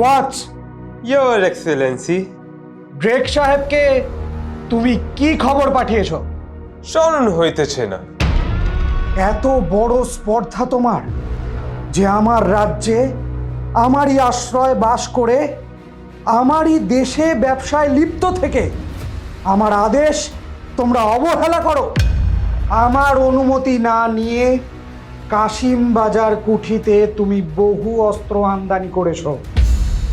Watch your Excellency. Drake সাহেবকে তুমি কি খবর পাঠিয়েছো? স্মরণ হইতেছে না। এত বড় স্পর্ধা তোমার যে আমার রাজ্যে আমারই আশ্রয় বাস করে আমারই দেশে ব্যবসায় লিপ্ত থেকে আমার আদেশ তোমরা অবহেলা করো। আমার অনুমতি না নিয়ে কাশিম বাজার কুঠিতে তুমি বহু অস্ত্র আমদানি করেছো।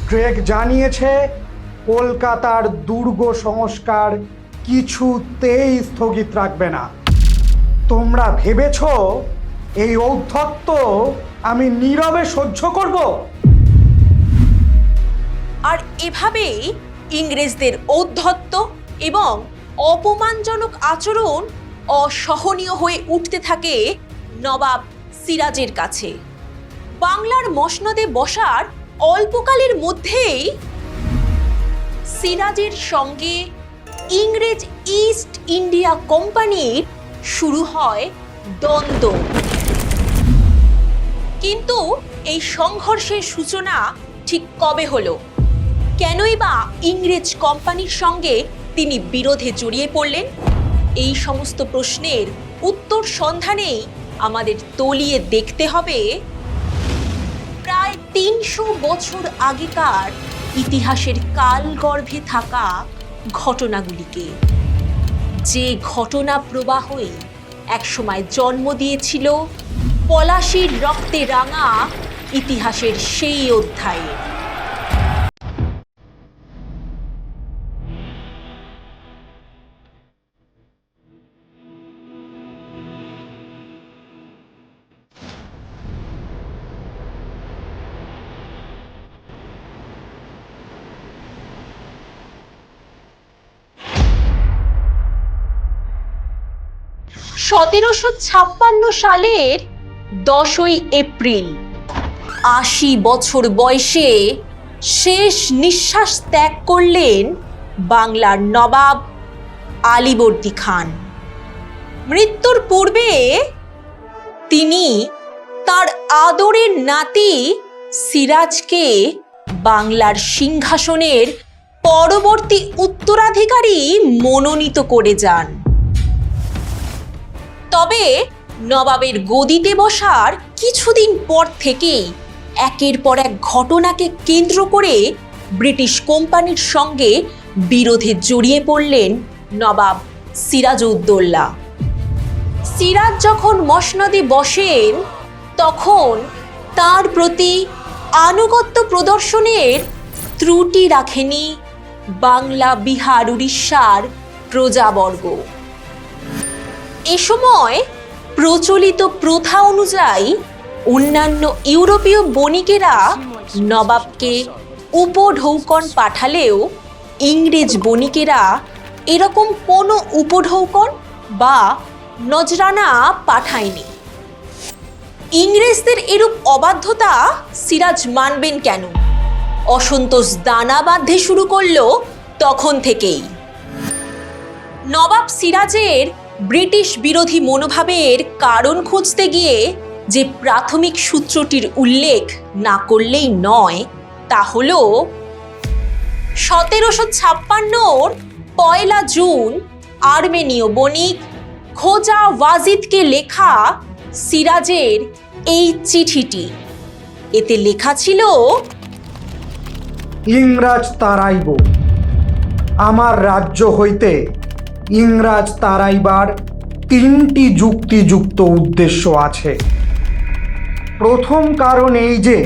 ড্রেক জানিয়েছে কলকাতার দুর্গ সংস্কার কিছুতেই স্থগিত রাখবে না। তোমরা ভেবেছো এই ঔদ্ধত্য আমি নীরবে সহ্য করব? আর এভাবেই ইংরেজদের ঔদ্ধত্য এবং অপমানজনক আচরণ অসহনীয় হয়ে উঠতে থাকে নবাব সিরাজের কাছে। বাংলার মসনদে বসার অল্পকালের মধ্যেই সিরাজের সঙ্গে ইংরেজ ইস্ট ইন্ডিয়া কোম্পানির শুরু হয় দ্বন্দ্ব। কিন্তু এই সংঘর্ষের সূচনা ঠিক কবে হলো? কেনই বা ইংরেজ কোম্পানির সঙ্গে তিনি বিরোধে জড়িয়ে পড়লেন? এই সমস্ত প্রশ্নের উত্তর সন্ধানেই আমাদের তলিয়ে দেখতে হবে প্রায় ৩০০ বছর আগেকার ইতিহাসের কালগর্ভে থাকা ঘটনাগুলিকে, যে ঘটনা প্রবাহই একসময় জন্ম দিয়েছিল পলাশির রক্তে রাঙা ইতিহাসের সেই অধ্যায়ে। সালের 10ই এপ্রিল ৮০ বছর বয়সে শেষ নিঃশ্বাস ত্যাগ করলেন বাংলার নবাব আলীবর্দী খান। মৃত্যুর পূর্বে তিনি তার আদরের নাতি সিরাজকে বাংলার সিংহাসনের পরবর্তী উত্তরাধিকারী মনোনীত করে যান। তবে নবাবের গদিতে বসার কিছুদিন পর থেকেই একের পর এক ঘটনাকে কেন্দ্র করে ব্রিটিশ কোম্পানির সঙ্গে বিরোধে জড়িয়ে পড়লেন নবাব সিরাজউদ্দৌলা। সিরাজ যখন মসনদে বসেন তখন তার প্রতি আনুগত্য প্রদর্শনের ত্রুটি রাখেনি বাংলা, বিহার, উড়িষ্যার প্রজাবর্গ। এ সময় প্রচলিত প্রথা অনুযায়ী অন্যান্য ইউরোপীয় বণিকেরা নবাবকে উপঢৌকন পাঠালেও ইংরেজ বণিকেরা এরকম কোনো উপঢৌকন বা নজরানা পাঠায়নি। ইংরেজদের এরূপ অবাধ্যতা সিরাজ মানবেন কেন? অসন্তোষ দানা বাঁধতে শুরু করলো তখন থেকেই। নবাব সিরাজের ব্রিটিশ বিরোধী মনোভাবের কারণ খুঁজতে গিয়ে যে প্রাথমিক সূত্রটির উল্লেখ না করলেই নয় তা হল ১৭৫৬ ১ জুন আর্মেনীয় বণিক খোজা ওয়াজিদকে লেখা সিরাজের এই চিঠিটি। এতে লেখা ছিল, ইংরাজ তাড়াইব। আমার রাজ্য হইতে ইংরাজ তাড়াইবার ৩টি যুক্তিযুক্ত উদ্দেশ্য আছে। প্রথম কারণ এই যে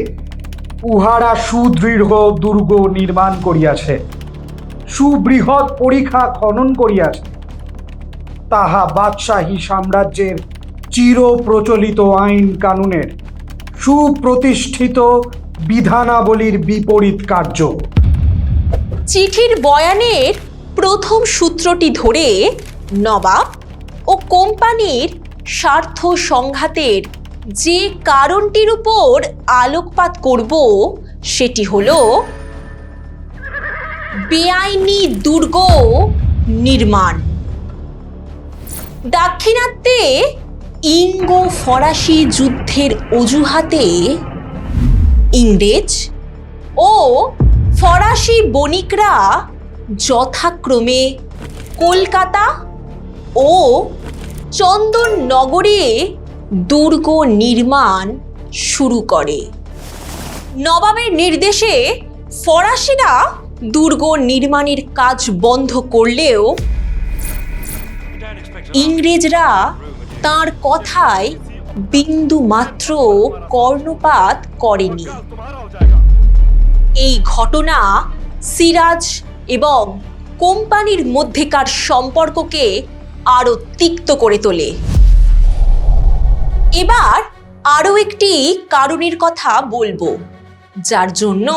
উহারা সুদৃঢ় দুর্গ নির্মাণ করিয়াছে, সুবৃহৎ পরিখা খনন করিয়াছে, তাহা বাদশাহী সাম্রাজ্যের চির প্রচলিত আইন কানুনের সুপ্রতিষ্ঠিত বিধানাবলীর বিপরীত কার্য। চিঠির বয়ানের প্রথম সূত্রটি ধরে নবাব ও কোম্পানির স্বার্থ সংঘাতের যে কারণটির উপর আলোকপাত করব সেটি হলো বেআইনি দুর্গ নির্মাণ। দাক্ষিণাত্যে ইঙ্গো ফরাসি যুদ্ধের অজুহাতে ইংরেজ ও ফরাসি বণিকরা যথাক্রমে কলকাতা ও চন্দননগরে দুর্গ নির্মাণ শুরু করে। নবাবের নির্দেশে ফরাসিরা দুর্গ নির্মাণের কাজ বন্ধ করলেও ইংরেজরা তার কথায় বিন্দু মাত্র কর্ণপাত করেনি। এই ঘটনা সিরাজ এবং কোম্পানির মধ্যেকার সম্পর্ককে আরো তিক্ত করে তোলে। এবার আরো একটি কারণের কথা বলবো, যার জন্য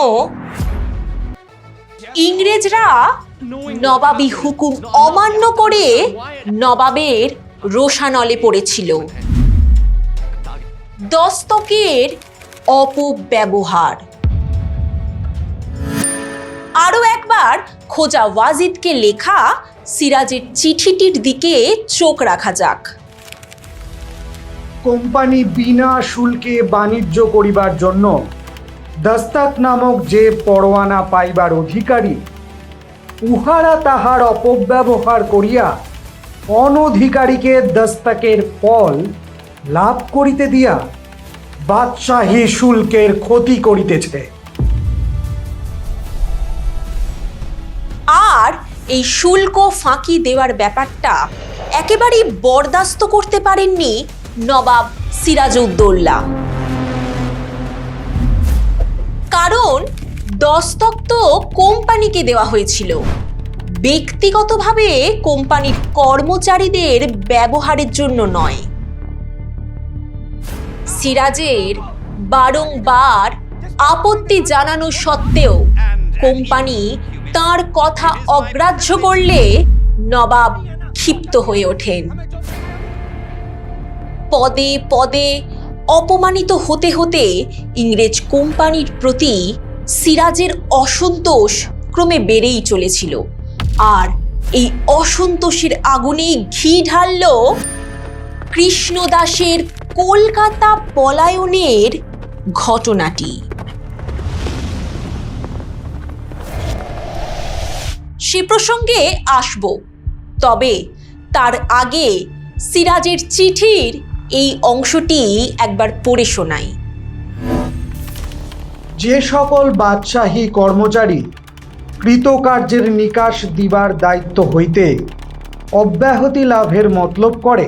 ইংরেজরা নবাবী হুকুম অমান্য করে নবাবের রোষানলে পড়েছিল। দস্তকের অপব্যবহার। আরো একবার খোজা ওয়াজিদকে লেখা সিরাজের চিঠিটির দিকে চোখ রাখা যাক। কোম্পানি বিনা শুল্কে বাণিজ্য করিবার জন্য দস্তক নামক যে পরোয়ানা পাইবার অধিকারী, উহারা তাহার অপব্যবহার করিয়া অনধিকারীকে দস্তকের ফল লাভ করিতে দিয়া বাদশাহী শুল্কের ক্ষতি করিতেছে। আর এই শুল্ক ফাঁকি দেওয়ার ব্যাপারটা একেবারেই বরদাস্ত করতে পারেননি নবাব সিরাজউদ্দৌলা। কারণ দস্তক তো কোম্পানিকে দেওয়া হয়েছিল, ব্যক্তিগতভাবে কোম্পানির কর্মচারীদের ব্যবহারের জন্য নয়। সিরাজের বারংবার আপত্তি জানানো সত্ত্বেও কোম্পানি তার কথা অগ্রাহ্য করলে নবাব ক্ষিপ্ত হয়ে ওঠেন। পদে পদে অপমানিত হতে হতে ইংরেজ কোম্পানির প্রতি সিরাজের অসন্তোষ ক্রমে বেড়েই চলেছিল। আর এই অসন্তোষের আগুনেই ঘি ঢালল কৃষ্ণদাসের কলকাতা পলায়নের ঘটনাটি। সে প্রসঙ্গে আসব, তবে তার আগে সিরাজের চিঠির এই অংশটি একবার পড়ে শোনাই। যে সকল বাদশাহী কর্মচারী কৃতকার্যের নিকাশ দিবার দায়িত্ব হইতে অব্যাহতি লাভের মতলব করে,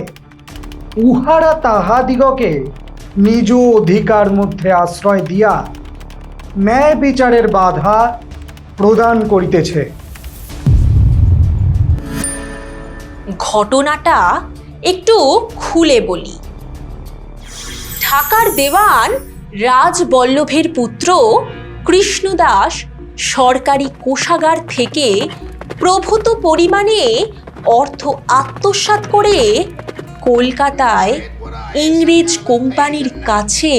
উহারা তাহাদিগকে নিজ অধিকার মধ্যে আশ্রয় দিয়া ন্যায় বিচারের বাধা প্রদান করিতেছে। ঘটনাটা একটু খুলে বলি। ঢাকার দেওয়ান রাজবল্লভের পুত্র কৃষ্ণদাস সরকারি কোষাগার থেকে প্রভূত পরিমাণে অর্থ আত্মসাৎ করে কলকাতায় ইংরেজ কোম্পানির কাছে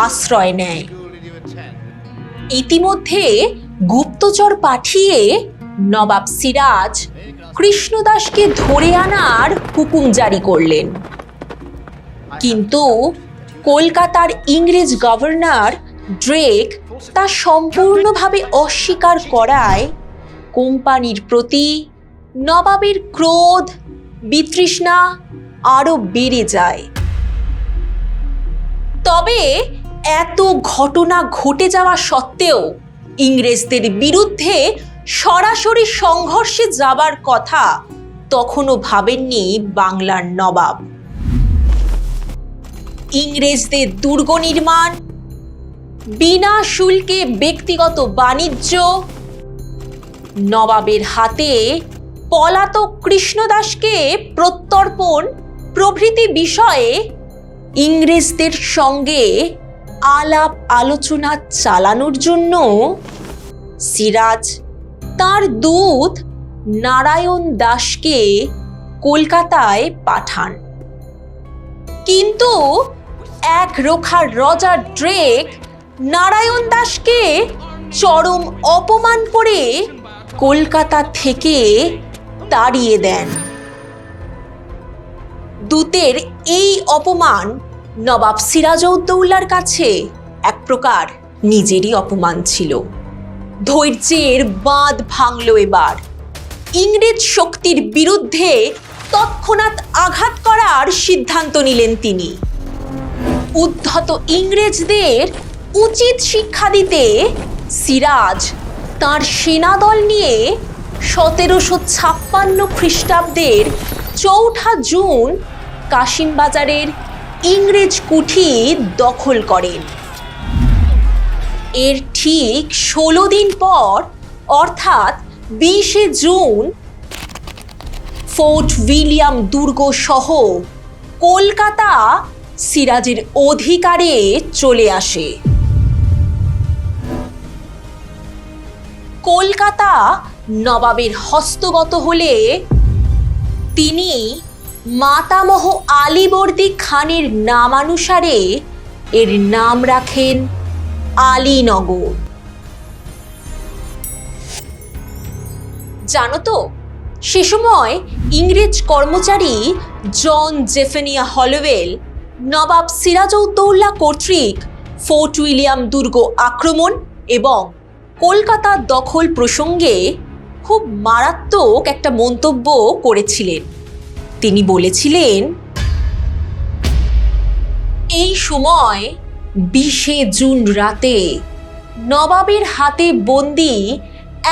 আশ্রয় নেয়। ইতিমধ্যে গুপ্তচর পাঠিয়ে নবাব সিরাজ কৃষ্ণদাসকে ধরে আনার হুকুম জারি করলেন, কিন্তু কলকাতার ইংরেজ গভর্নর ড্রেক তা সম্পূর্ণভাবে অস্বীকার করায় কোম্পানির প্রতি নবাবের ক্রোধ বিতৃষ্ণা আরো বেড়ে যায়। তবে এত ঘটনা ঘটে যাওয়া সত্ত্বেও ইংরেজদের বিরুদ্ধে সরাসরি সংঘর্ষে যাবার কথা তখনও ভাবেননি বাংলার নবাব। ইংরেজদের দুর্গ নির্মাণ, বিনা শুল্কে ব্যক্তিগত বাণিজ্য, নবাবের হাতে পলাতক কৃষ্ণদাসকে প্রত্যর্পণ প্রভৃতি বিষয়ে ইংরেজদের সঙ্গে আলাপ আলোচনা চালানোর জন্য সিরাজ তার দূত নারায়ণ দাসকে কলকাতায় পাঠান। কিন্তু এক রোখা রজার ড্রেক নারায়ণ দাসকে চরম অপমান করে কলকাতা থেকে তাড়িয়ে দেন। দূতের এই অপমান নবাব সিরাজউদ্দৌলার কাছে এক প্রকার নিজেরই অপমান ছিল। ধৈর্যের বাঁধ ভাঙল এবার। ইংরেজ শক্তির বিরুদ্ধে তৎক্ষণাৎ আঘাত করার সিদ্ধান্ত নিলেন তিনি। উদ্ধত ইংরেজদের উচিত শিক্ষা দিতে সিরাজ তাঁর সেনাদল নিয়ে 1756 খ্রিস্টাব্দের 4 জুন কাশিমবাজারের ইংরেজ কুঠি দখল করেন। এর ঠিক 16 দিন পর অর্থাৎ 20 জুন ফোর্ট উইলিয়াম দুর্গ সহ কলকাতা সিরাজের অধিকারে চলে আসে। কলকাতা নবাবের হস্তগত হলে তিনি মাতামহ আলীবর্দী খানের নামানুসারে এর নাম রাখেন আলীনগর। জানো তো, সে সময় ইংরেজ কর্মচারী জন জেফেনিয়া হলওয়েল নবাব সিরাজউদ্দৌলা কর্তৃক ফোর্ট উইলিয়াম দুর্গ আক্রমণ এবং কলকাতা দখল প্রসঙ্গে খুব মারাত্মক একটা মন্তব্য করেছিলেন। তিনি বলেছিলেন, এই সময় 20 জুন রাতে নবাবের হাতে বন্দী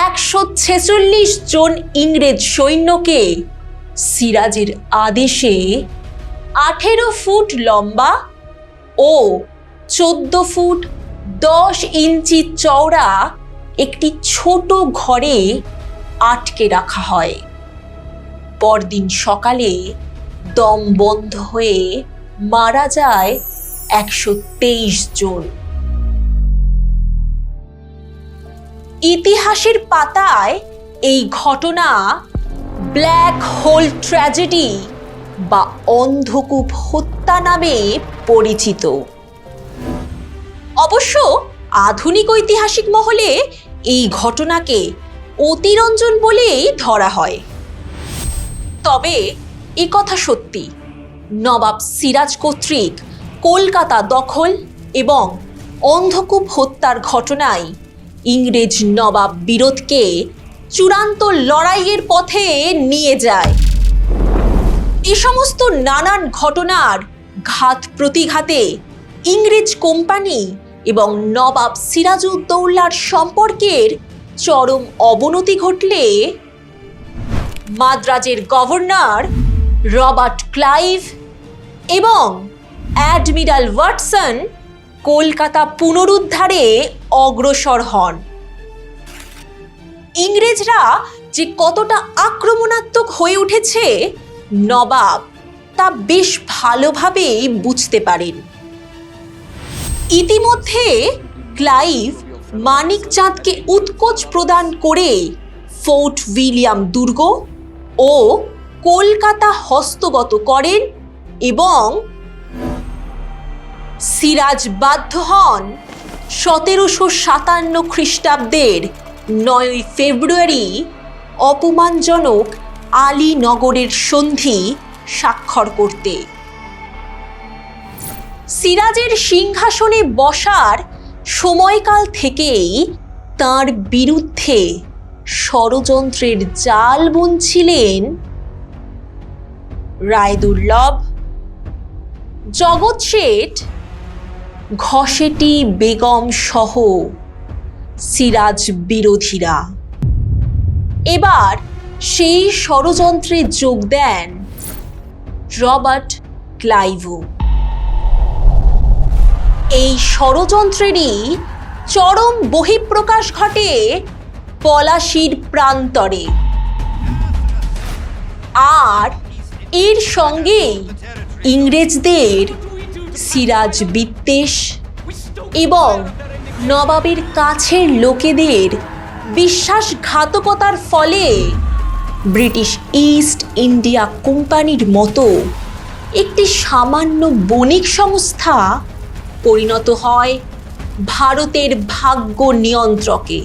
146 জন ইংরেজ সৈন্যকে সিরাজের আদেশে 18 ফুট লম্বা ও 14 ফুট 10 ইঞ্চি চওড়া একটি ছোট ঘরে আটকে রাখা হয়। পরদিন সকালে দম বন্ধ হয়ে মারা যায় 123 জন। ইতিহাসের পাতায় এই ঘটনা ব্ল্যাক হোল ট্র্যাজেডি বা অন্ধকূপ হত্যা নামে পরিচিত। অবশ্য আধুনিক ঐতিহাসিক মহলে এই ঘটনাকে অতিরঞ্জন বলেই ধরা হয়। তবে এ কথা সত্যি, নবাব সিরাজ কর্তৃক কলকাতা দখল এবং অন্ধকূপ হত্যার ঘটনায় ইংরেজ নবাব বিরোধকে চূড়ান্ত লড়াইয়ের পথে নিয়ে যায়। এ সমস্ত নানান ঘটনার ঘাত প্রতিঘাতে ইংরেজ কোম্পানি এবং নবাব সিরাজউদ্দৌলার সম্পর্কের চরম অবনতি ঘটলে মাদ্রাজের গভর্নর রবার্ট ক্লাইভ এবং অ্যাডমিরাল ওয়াটসন কলকাতা পুনরুদ্ধারে অগ্রসর হন। ইংরেজরা যে কতটা আক্রমণাত্মক হয়ে উঠেছে নবাব তা বেশ ভালোভাবেই বুঝতে পারেন। ইতিমধ্যে ক্লাইভ মানিকচাঁদকে উৎকোচ প্রদান করে ফোর্ট উইলিয়াম দুর্গ ও কলকাতা হস্তগত করেন এবং সিরাজ বাধ্য হন 1757 খ্রিস্টাব্দের 9 ফেব্রুয়ারি অপমানজনক আলীনগরের সন্ধি স্বাক্ষর করতে। সিরাজের সিংহাসনে বসার সময়কাল থেকেই তাঁর বিরুদ্ধে ষড়যন্ত্রের জাল বুনছিলেন রায়দুর্লভ, জগৎ শেঠ, ঘসেটি বেগম সহ সিরাজ বিরোধীরা। এবার সেই ষড়যন্ত্রে যোগ দেন রবার্ট ক্লাইভও। এই ষড়যন্ত্রেরই চরম বহিঃপ্রকাশ ঘটে পলাশীর প্রান্তরে। আর এর সঙ্গেই ইংরেজদের সিরাজ বিদ্বেষ এবং নবাবের কাছের লোকেদের বিশ্বাসঘাতকতার ফলে ব্রিটিশ ইস্ট ইন্ডিয়া কোম্পানির মতো একটি সামান্য বণিক সংস্থা পরিণত হয় ভারতের ভাগ্য নিয়ন্ত্রকে।